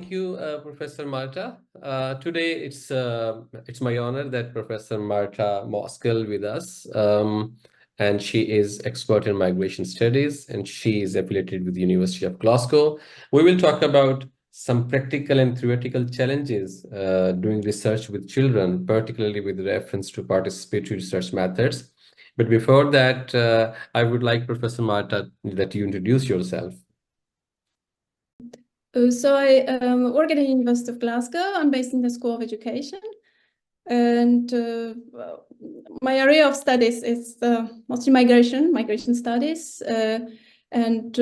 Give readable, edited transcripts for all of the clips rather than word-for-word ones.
Thank you, Professor Marta. Today, it's my honor that Professor Marta Moskal with us, and she is expert in migration studies, and she is affiliated with the University of Glasgow. We will talk about some practical and theoretical challenges doing research with children, particularly with reference to participatory research methods. But before that, I would like Professor Marta that you introduce yourself. So I work at the University of Glasgow. I'm based in the School of Education. And my area of studies is mostly migration studies. And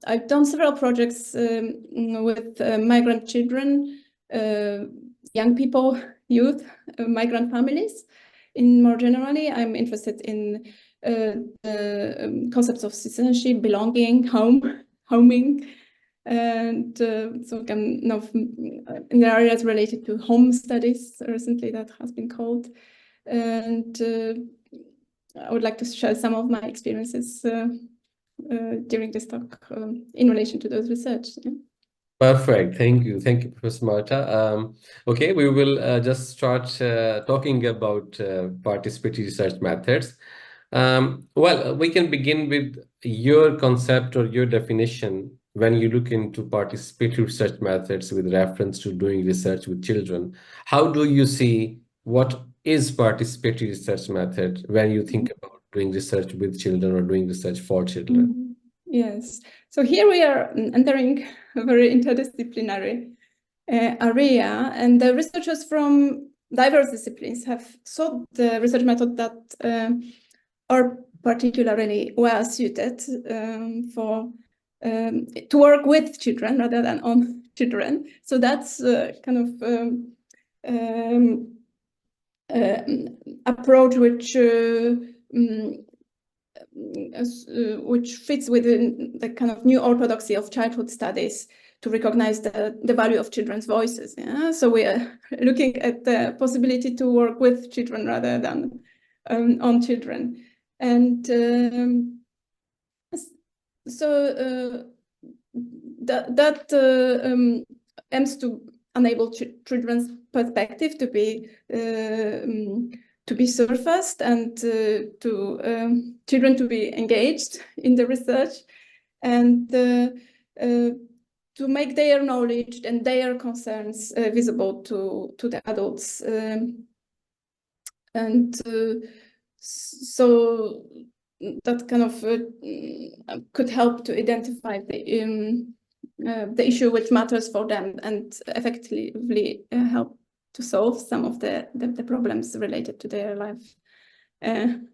I've done several projects with migrant children, young people, youth, migrant families. More generally, I'm interested in the concepts of citizenship, belonging, homing, and so kind of in the areas related to home studies recently that has been called. And I would like to share some of my experiences during this talk in relation to those research. Yeah. Perfect. Thank you, Professor Marta. Okay, we will just start talking about participatory research methods. Well, we can begin with your concept or your definition when you look into participatory research methods with reference to doing research with children. How do you see what is participatory research method when you think about doing research with children or doing research for children? Yes. So here we are entering a very interdisciplinary area, and the researchers from diverse disciplines have sought the research method that are particularly well suited for to work with children rather than on children. So that's kind of approach which fits within the kind of new orthodoxy of childhood studies to recognize the value of children's voices. Yeah? So we are looking at the possibility to work with children rather than on children. And so that aims to enable children's perspective to be surfaced and to children to be engaged in the research and to make their knowledge and their concerns visible to the adults. So that kind of could help to identify the issue which matters for them and effectively help to solve some of the problems related to their lives. And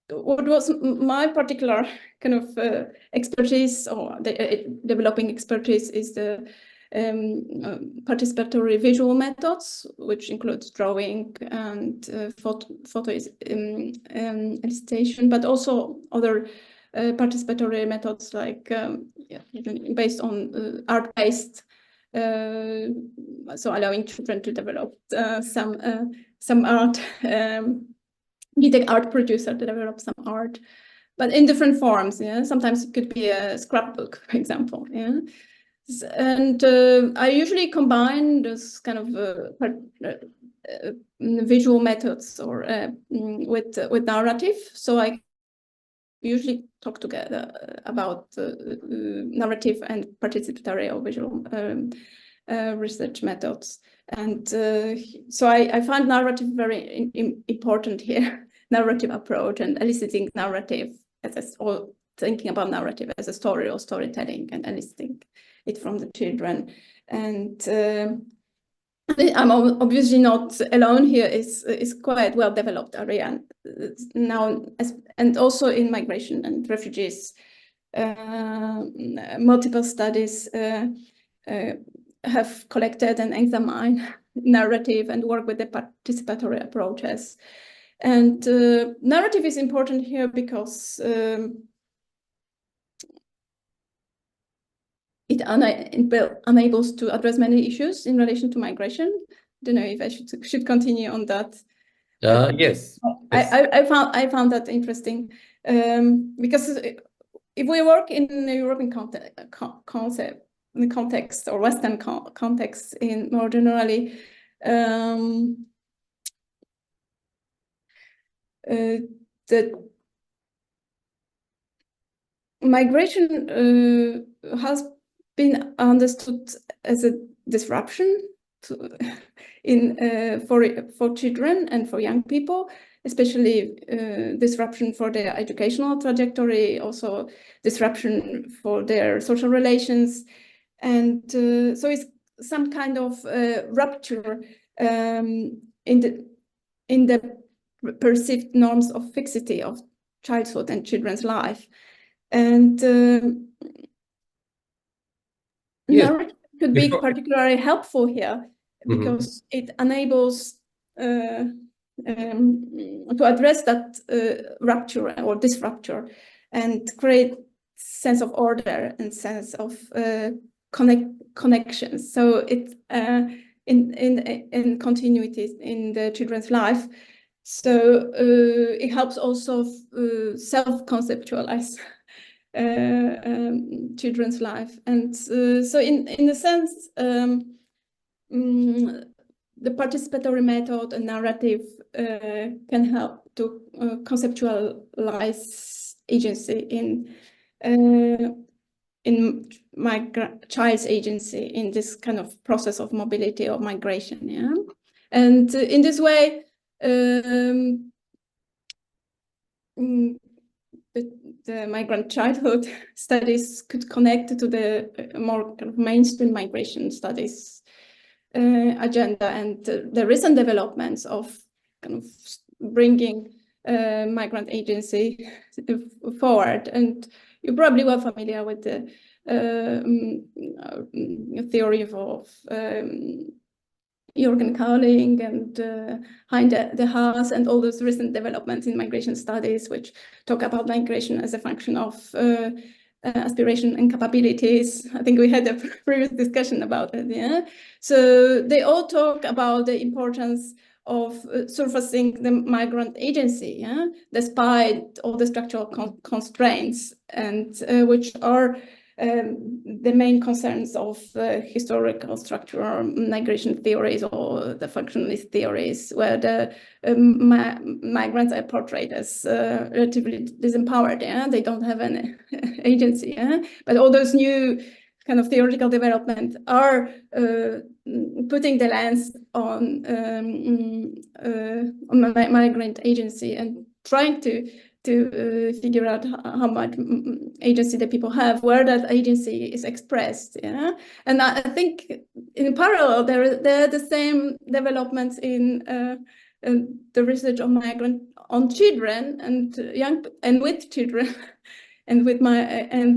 what was my particular kind of expertise or developing expertise is the participatory visual methods, which includes drawing and photo illustration, but also other participatory methods like based on art-based, so allowing children to develop some art, get an art producer to develop some art, but in different forms. Yeah, sometimes it could be a scrapbook, for example. Yeah. And I usually combine this kind of visual methods or with narrative. So I usually talk together about narrative and participatory or visual research methods. And so I find narrative very important here, narrative approach and eliciting narrative or thinking about narrative as a story or storytelling and eliciting it from the children. And I'm obviously not alone here. Is quite well developed area now, and also in migration and refugees. Multiple studies have collected and examined narrative and work with the participatory approaches. And narrative is important here because it enables to address many issues in relation to migration. I don't know if I should continue on that. Yes. I found that interesting because if we work in the European context or Western context in more generally, the migration has been understood as a disruption for children and for young people, especially disruption for their educational trajectory, also disruption for their social relations. And so it's some kind of rupture in the perceived norms of fixity of childhood and children's life. And Yes. narrative could be particularly helpful here because it enables to address that rupture or disrupture and create sense of order and sense of connections. So it in continuity in the children's life. So it helps also self-conceptualize children's life. And so in a sense, the participatory method and narrative can help to conceptualize agency in child's agency in this kind of process of mobility or migration. Yeah, and in this way, the migrant childhood studies could connect to the more kind of mainstream migration studies agenda and the recent developments of kind of bringing migrant agency forward. And you probably were familiar with the theory of Jürgen Carling and Hein de Haas and all those recent developments in migration studies, which talk about migration as a function of aspiration and capabilities. I think we had a previous discussion about it. Yeah. So they all talk about the importance of surfacing the migrant agency, yeah, despite all the structural constraints, and which are the main concerns of historical structural migration theories or the functionalist theories, where the migrants are portrayed as relatively disempowered. Yeah? They don't have an agency. Yeah? But all those new kind of theoretical development are putting the lens on migrant agency and trying to figure out how much agency the people have, where that agency is expressed. Yeah, and I think in parallel there are the same developments in the research on migrant on children and young and with children. And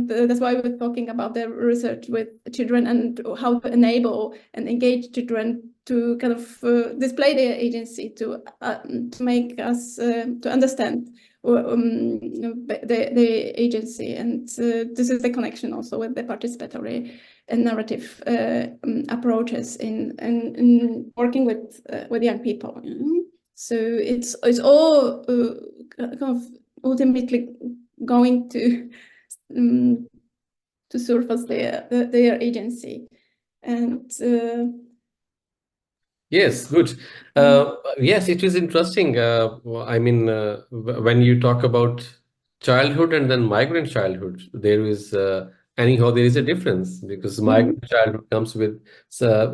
that's why we're talking about the research with children and how to enable and engage children to kind of display their agency, to make us to understand the agency. And this is the connection also with the participatory and narrative approaches in working with young people. So it's all kind of ultimately going to surface their agency. And yes, good. Yes, it is interesting. I mean, when you talk about childhood and then migrant childhood, there is anyhow there is a difference, because migrant childhood comes with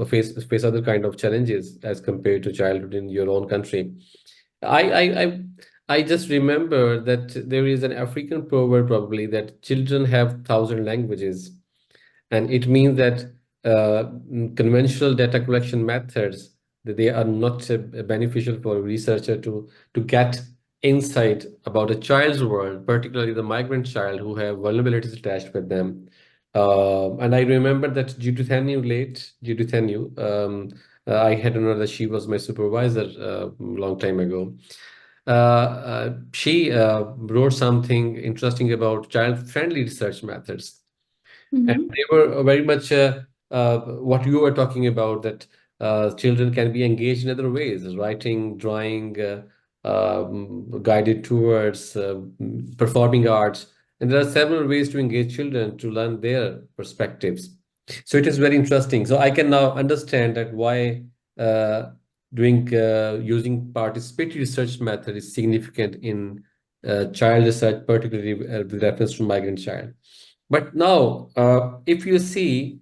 face other kind of challenges as compared to childhood in your own country. I just remember that there is an African proverb probably that children have thousand languages, and it means that conventional data collection methods, that they are not beneficial for a researcher to get insight about a child's world, particularly the migrant child who have vulnerabilities attached with them. And I remember that Judith Thenu, I had to know that she was my supervisor a long time ago. She wrote something interesting about child-friendly research methods. And they were very much what you were talking about, that children can be engaged in other ways, writing, drawing, guided tours, performing arts. And there are several ways to engage children to learn their perspectives. So it is very interesting. So I can now understand that why using participatory research method is significant in child research, particularly with reference to migrant child. But now, if you see,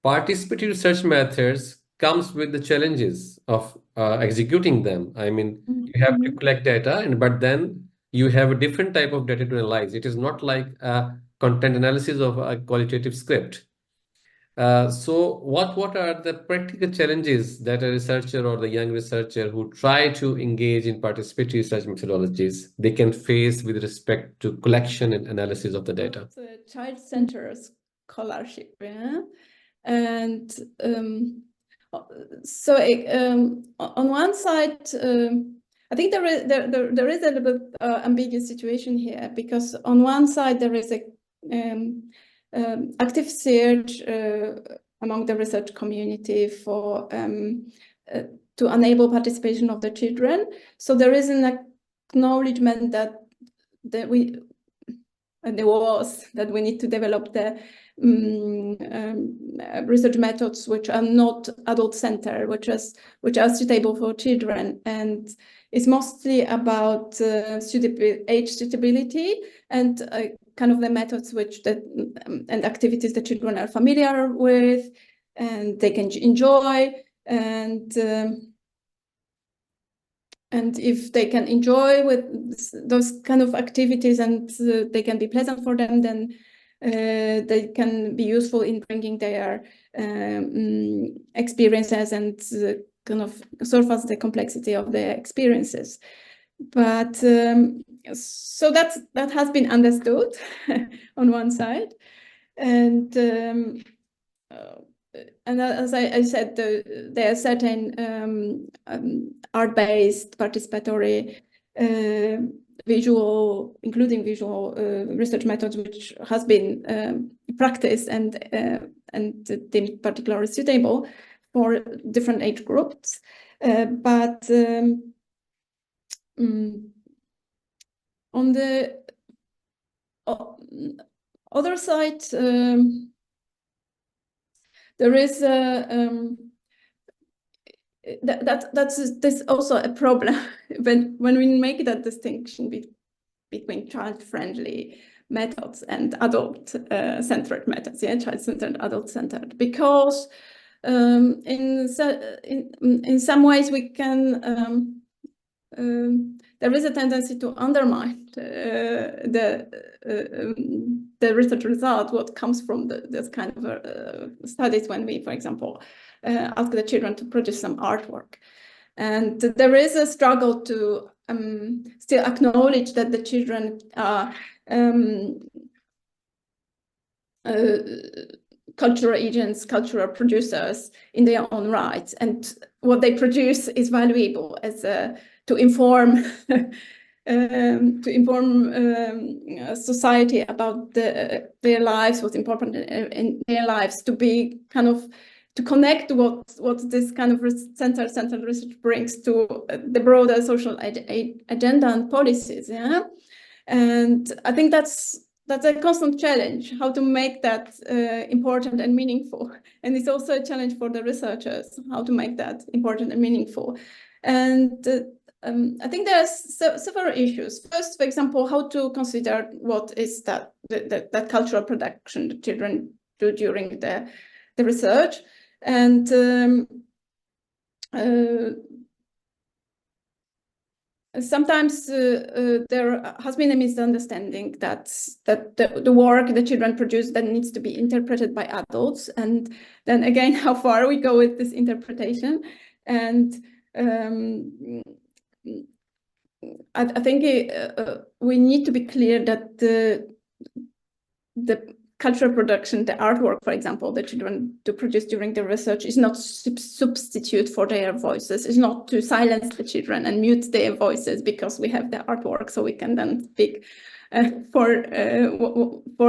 participatory research methods comes with the challenges of executing them. I mean, you have to collect data, but then you have a different type of data to analyze. It is not like a content analysis of a qualitative script. So what are the practical challenges that a researcher or the young researcher who try to engage in participatory research methodologies they can face with respect to collection and analysis of the data? Child-centered scholarship, yeah? And so on one side, I think there is a little bit ambiguous situation here, because on one side there is a active search among the research community for to enable participation of the children. So there is an acknowledgement that we need to develop the research methods which are not adult-centered, which are suitable for children, and it's mostly about age suitability and kind of the methods and activities the children are familiar with and they can enjoy, and if they can enjoy with those kind of activities and they can be pleasant for them, then they can be useful in bringing their experiences and kind of surface the complexity of their experiences. But so that has been understood on one side, and as I said, there are certain art-based, participatory, including visual research methods, which has been practiced and deemed particularly suitable for different age groups. But on the other side, there is that's also a problem when we make that distinction between child-friendly methods and adult-centered methods, yeah, child-centered, adult-centered, because in some ways we can there is a tendency to undermine the research result, what comes from this kind of studies when we, for example, ask the children to produce some artwork. And there is a struggle to still acknowledge that the children are cultural agents, cultural producers in their own rights, and what they produce is valuable as to inform society about their lives, what's important in their lives, to be kind of to connect what this kind of centered research brings to the broader social agenda and policies. Yeah, and I think that's a constant challenge, how to make that important and meaningful. And it's also a challenge for the researchers, how to make that important and meaningful. And I think there are several issues. First, for example, how to consider what is that cultural production the children do during the research. And sometimes there has been a misunderstanding that the work the children produce then needs to be interpreted by adults, and then again, how far we go with this interpretation. And I think we need to be clear that the cultural production, the artwork, for example, the children to produce during the research is not substitute for their voices. It's not to silence the children and mute their voices because we have the artwork, so we can then speak for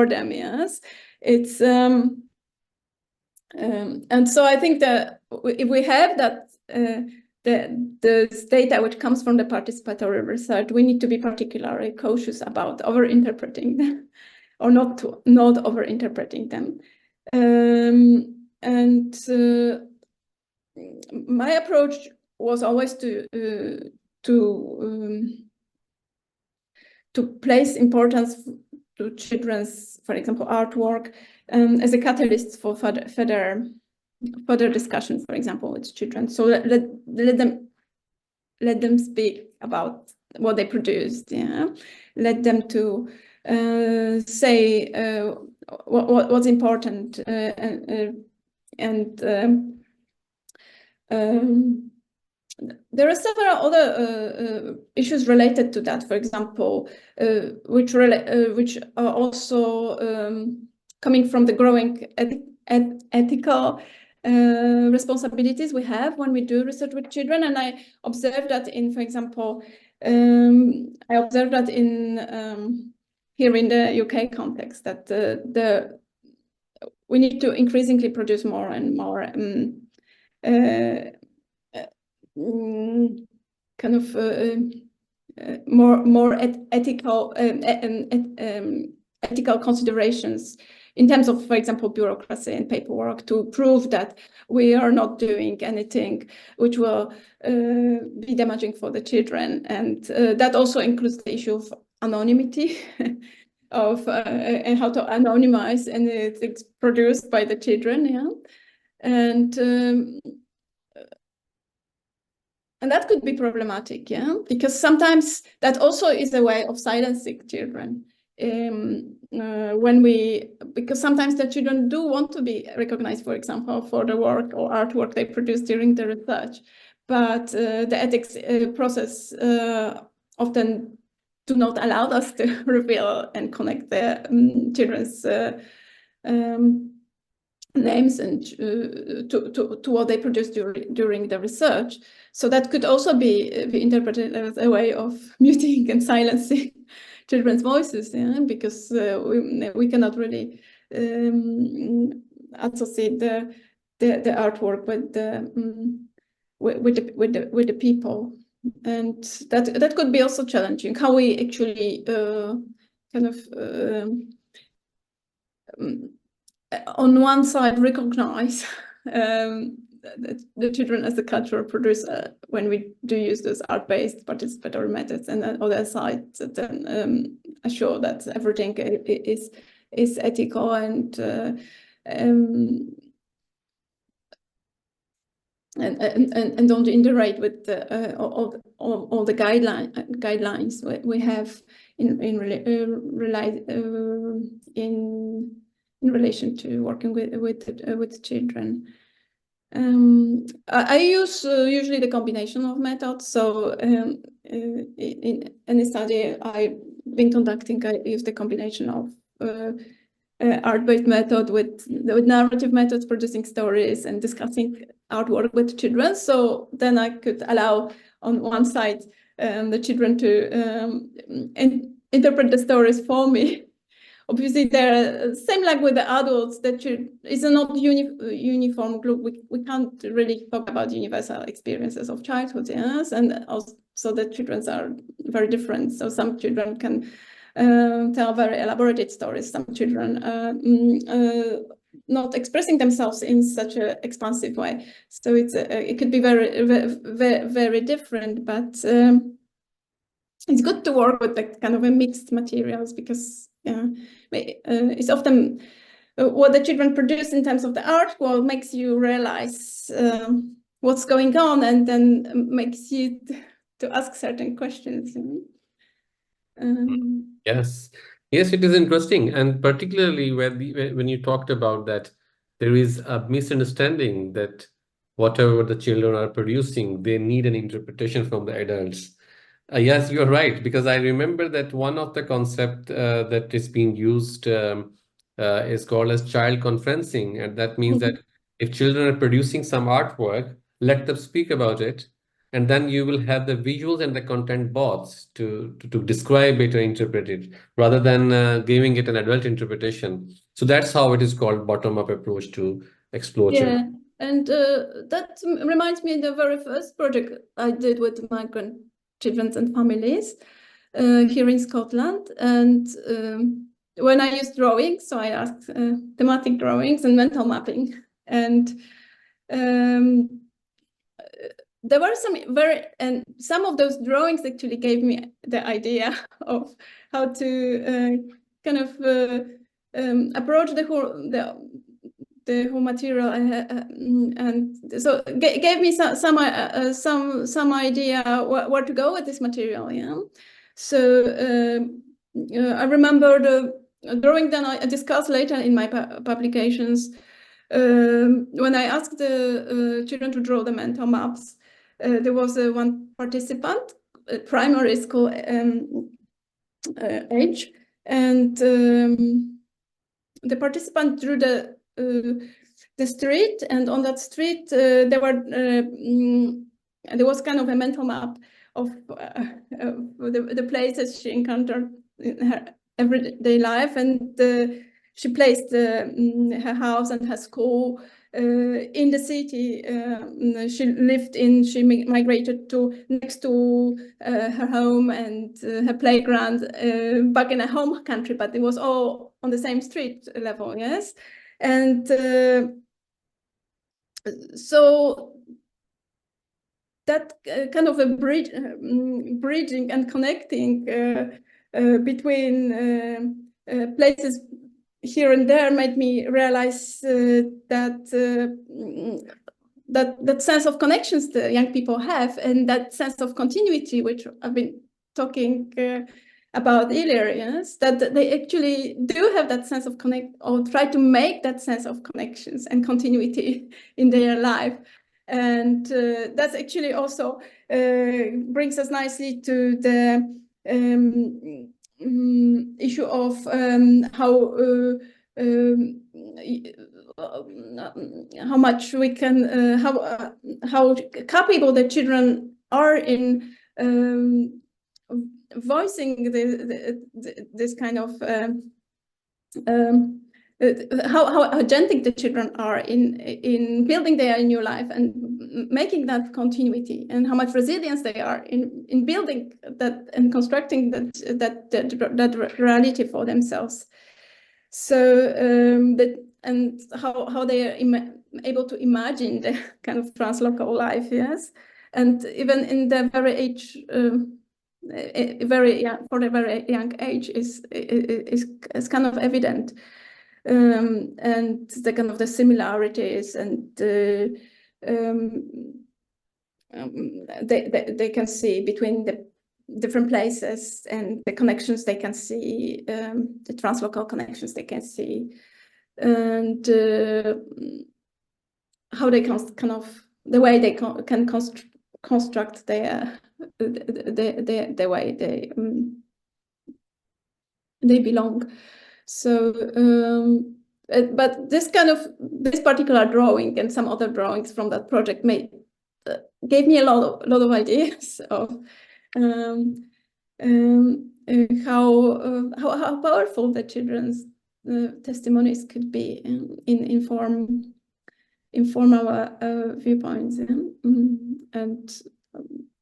them. Yes, it's and so I think that if we have that the data which comes from the participatory research, we need to be particularly cautious about over-interpreting them or not over-interpreting them. And my approach was always to place importance to children's, for example, artwork, as a catalyst for further discussion, for example, with children. So let them speak about what they produced. Yeah, let them to say what's important, and there are several other issues related to that. For example, which are also coming from the growing ethical responsibilities we have when we do research with children. And I observed that in, for example, here in the UK context, that we need to increasingly produce more and more kind of more ethical considerations in terms of, for example, bureaucracy and paperwork, to prove that we are not doing anything which will be damaging for the children. And that also includes the issue of anonymity, of and how to anonymize anything produced by the children. Yeah, and that could be problematic, yeah, because sometimes that also is a way of silencing children. Because sometimes the children do want to be recognized, for example, for the work or artwork they produce during the research, but the ethics process often do not allow us to reveal and connect the children's names and to what they produced during the research. So that could also be interpreted as a way of muting and silencing children's voices, yeah? Because we cannot really associate the artwork with the people, and that could be also challenging. How we actually kind of on one side recognize the children as a cultural producer when we do use those art-based participatory methods, and on the other side then assure that everything is ethical and don't interrelate with all the guidelines we have in relation to working with children. I use usually the combination of methods. So in any study I've been conducting, I use the combination of art-based method with narrative methods, producing stories and discussing artwork with children. So then I could allow on one side the children to interpret the stories for me. Obviously, they're same like with the adults, that it's a not uniform group. We can't really talk about universal experiences of childhood, yes, and also the children are very different. So some children can tell very elaborated stories. Some children not expressing themselves in such an expansive way. So it could be very different, but it's good to work with the kind of a mixed materials, because it's often what the children produce in terms of the art makes you realize what's going on, and then makes you to ask certain questions. Yes, it is interesting, and particularly when you talked about that, there is a misunderstanding that whatever the children are producing, they need an interpretation from the adults. Yes, you're right, because I remember that one of the concept that is being used is called as child conferencing, and that means that if children are producing some artwork, let them speak about it, and then you will have the visuals and the content bots to describe it or interpret it, rather than giving it an adult interpretation. So that's how it is called bottom-up approach to explore children. And that reminds me of the very first project I did with migrant children and families here in Scotland. And when I used drawings, so I asked thematic drawings and mental mapping. And there were some of those drawings actually gave me the idea of how to kind of approach the whole material, and so gave me some idea where to go with this material. Yeah, so I remember the drawing that I discussed later in my publications. When I asked the children to draw the mental maps, there was one participant, primary school age, and the participant drew the street, and on that street there was kind of a mental map of the places she encountered in her everyday life, and she placed her house and her school in the city she migrated to next to her home and her playground back in her home country, but it was all on the same street level, yes. And so that kind of a bridging and connecting between places here and there made me realize that sense of connections the young people have, and that sense of continuity, which I've been talking about earlier, yes, that they actually do have that sense of connect, or try to make that sense of connections and continuity in their life. And that's actually also brings us nicely to the issue of how much we can, how capable the children are in voicing this kind of how agentic the children are in building their new life and making that continuity, and how much resilience they are in building that and constructing that reality for themselves. So and how they are able to imagine the kind of translocal life, yes, and even in the very age. For the very young age is kind of evident, and the kind of the similarities, and they can see between the different places and the connections they can see, the translocal connections they can see, and how they can kind of the way they can construct the way they belong. So but this particular drawing and some other drawings from that project gave me a lot of ideas of how powerful the children's testimonies could be inform our viewpoints, and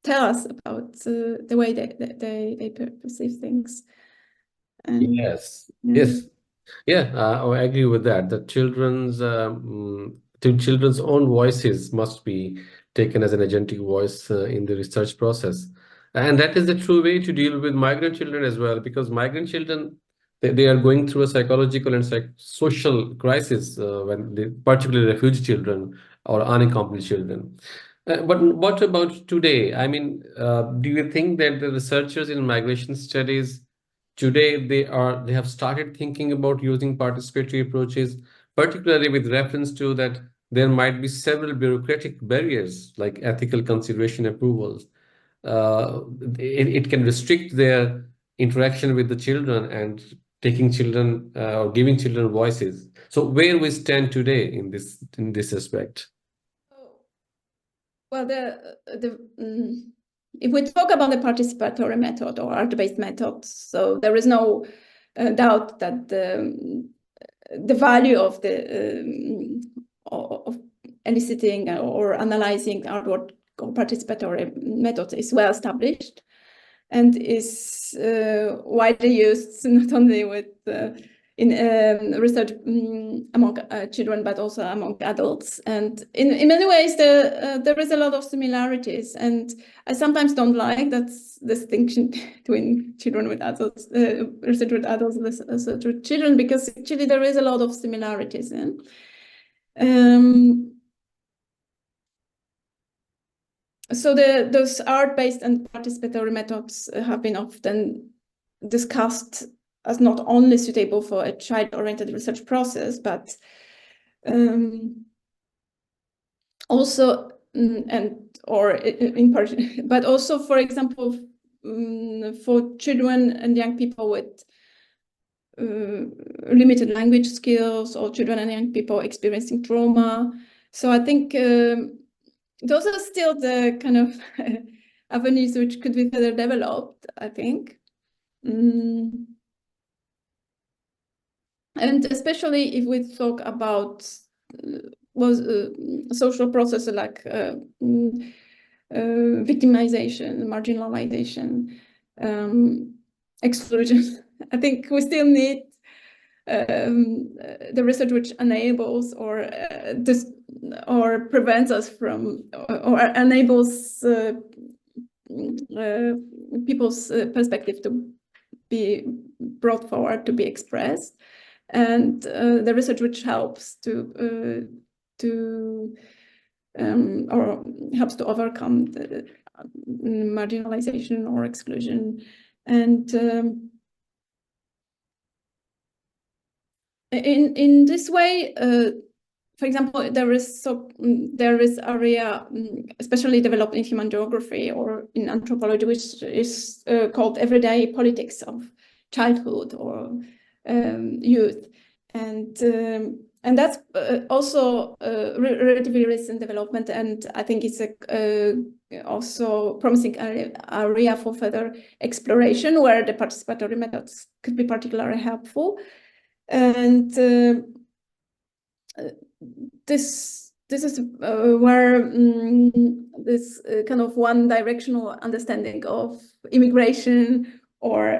tell us about the way they perceive things. And, Yes. Yeah, I agree with that. The children's own voices must be taken as an agentic voice in the research process, and that is the true way to deal with migrant children as well. Because migrant children, they are going through a psychological and social crisis when they, particularly refugee children or unaccompanied children. But what about today? I mean, do you think that the researchers in migration studies today they have started thinking about using participatory approaches, particularly with reference to that there might be several bureaucratic barriers like ethical consideration approvals. It can restrict their interaction with the children and taking children or giving children voices. So where we stand today in this aspect? Well, if we talk about the participatory method or art-based method, so there is no doubt that the value of eliciting or analyzing outward participatory methods is well established and is widely used not only with in research among children, but also among adults. And in many ways, there is a lot of similarities. And I sometimes don't like that distinction between children with adults, research with adults, research with children, because actually there is a lot of similarities. So those art-based and participatory methods have been often discussed as not only suitable for a child-oriented research process, but also but also, for example, for children and young people with limited language skills, or children and young people experiencing trauma. So I think those are still the kind of avenues which could be further developed, I think. And especially if we talk about social processes like victimization, marginalization, exclusion, I think we still need the research which enables or prevents us from, or enables people's perspective to be brought forward, to be expressed, and the research which helps to or helps to overcome the marginalization or exclusion. And in this way, for example, there is area especially developed in human geography or in anthropology, which is called everyday politics of childhood or youth, and that's also relatively recent development, and I think it's also promising area for further exploration, where the participatory methods could be particularly helpful. And this is where this kind of one-directional understanding of immigration or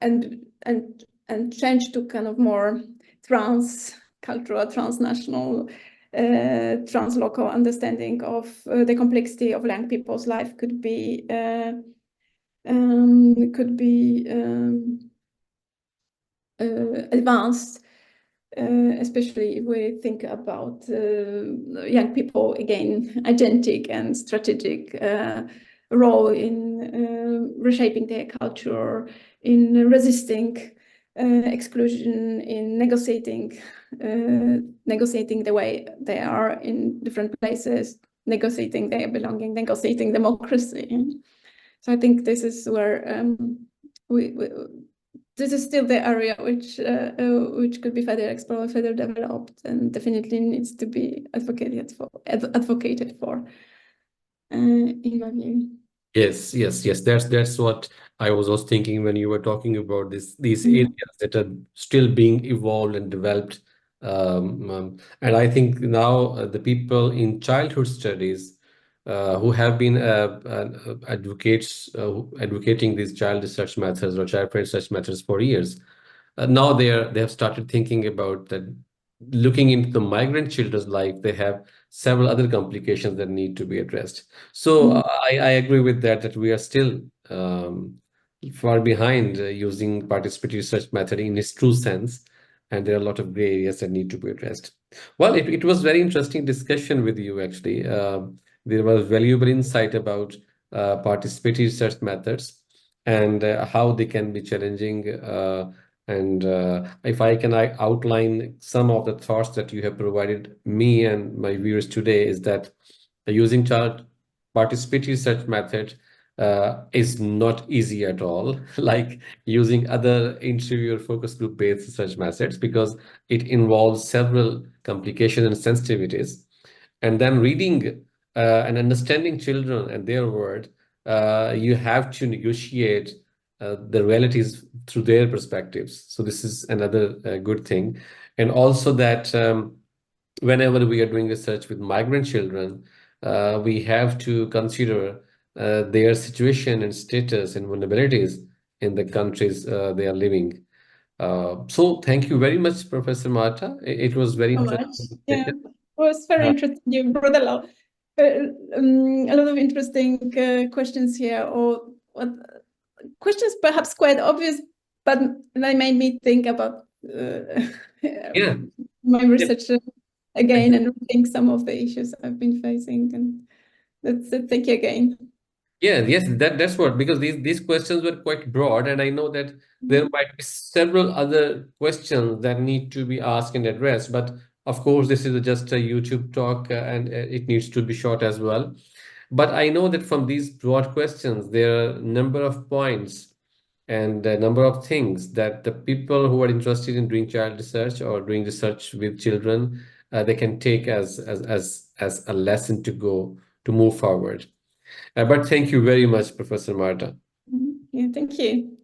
and change to kind of more trans-cultural, transnational, translocal understanding of the complexity of young people's life could be advanced, especially if we think about young people, again, agentic and strategic role in reshaping their culture, in resisting exclusion, in negotiating the way they are in different places, negotiating their belonging, negotiating democracy. So I think this is where this is still the area which could be further explored, further developed, and definitely needs to be advocated for, in my view. Yes. That's what I was also thinking when you were talking about these areas that are still being evolved and developed. And I think now the people in childhood studies who have been advocating these child research methods or child research methods for years, now they have started thinking about that, looking into the migrant children's life. They have several other complications that need to be addressed. So I agree with that we are still far behind using participatory research method in its true sense, and there are a lot of gray areas that need to be addressed. Well, it was very interesting discussion with you, actually. There was valuable insight about participatory research methods and how they can be challenging. And if I can outline some of the thoughts that you have provided me and my viewers today, is that using child participatory research method is not easy at all, like using other interview or focus group based research methods, because it involves several complications and sensitivities. And then reading and understanding children and their world, you have to negotiate the realities through their perspectives. So this is another good thing. And also that whenever we are doing research with migrant children, we have to consider their situation and status and vulnerabilities in the countries they are living. So thank you very much, Professor Marta. It was very So much. interesting Yeah, discussion. it was very Uh, interesting. You brought a lot of interesting questions here, or questions perhaps quite obvious, but they made me think about yeah, my yeah. research again and rethink some of the issues I've been facing. And that's it. Thank you again. Yeah, yes, that's what, because these questions were quite broad, and I know that there might be several other questions that need to be asked and addressed. But of course, this is just a YouTube talk, and it needs to be short as well. But I know that from these broad questions, there are a number of points and a number of things that the people who are interested in doing child research or doing research with children, they can take as a lesson to go to move forward. But thank you very much, Professor Marta. Yeah, thank you.